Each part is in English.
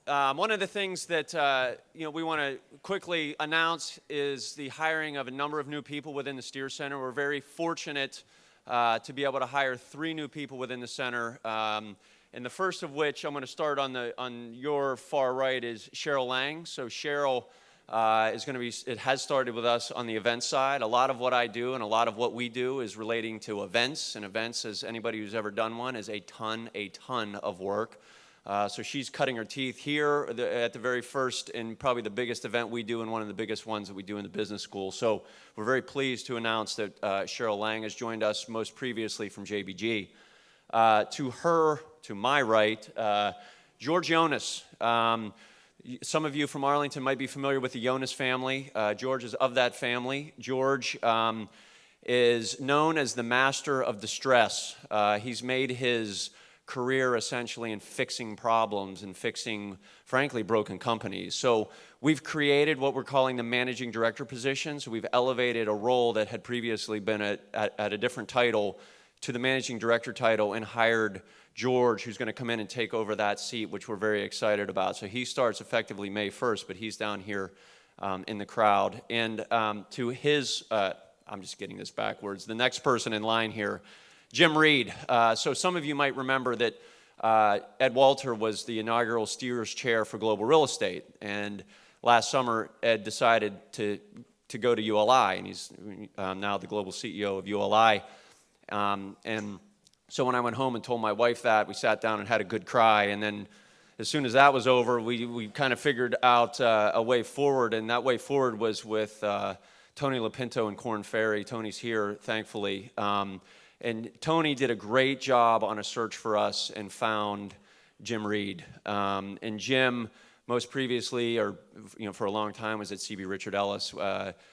One of the things that we want to quickly announce is the hiring of a number of new people within the Steer Center. We're very fortunate to be able to hire 3 new people within the center, and the first of which I'm going to start on your far right is Cheryl Lang. So Cheryl is going to be. It has started with us on the event side. A lot of what I do and a lot of what we do is relating to events, and events, as anybody who's ever done one, is a ton of work. So she's cutting her teeth here at the very first and probably the biggest event we do and one of the biggest ones that we do in the business school. So we're very pleased to announce that Cheryl Lang has joined us most previously from JBG. To my right, George Jonas. Some of you from Arlington might be familiar with the Jonas family. George is of that family. George is known as the master of distress. He's made his career essentially in fixing problems and fixing, frankly, broken companies. So we've created what we're calling the managing director position. So we've elevated a role that had previously been at a different title to the managing director title and hired George, who's going to come in and take over that seat, which we're very excited about. So he starts effectively May 1st, but he's down here in the crowd. And to his, I'm just getting this backwards, the next person in line here, Jim Reed. So some of you might remember that Ed Walter was the inaugural Steers chair for global real estate. And last summer, Ed decided to go to ULI, and he's now the global CEO of ULI. And so when I went home and told my wife that, we sat down and had a good cry. And then as soon as that was over, we kind of figured out a way forward. And that way forward was with Tony Lapinto and Korn Ferry. Tony's here, thankfully. And Tony did a great job on a search for us and found Jim Reed. And Jim, most previously, or for a long time, was at CB Richard Ellis,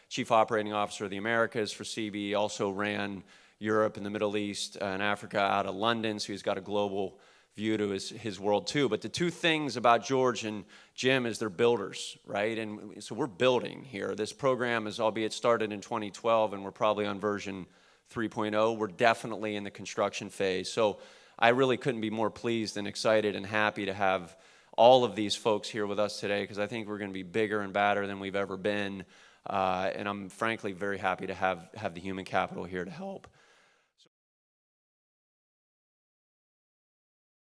Chief Operating Officer of the Americas for CB. Also ran Europe and the Middle East and Africa out of London, so he's got a global view to his world too. But the two things about George and Jim is they're builders, right? And so we're building here. This program is, albeit started in 2012, and we're probably on version 3.0. We're definitely in the construction phase. So I really couldn't be more pleased and excited and happy to have all of these folks here with us today, because I think we're going to be bigger and badder than we've ever been. And I'm frankly very happy to have the human capital here to help.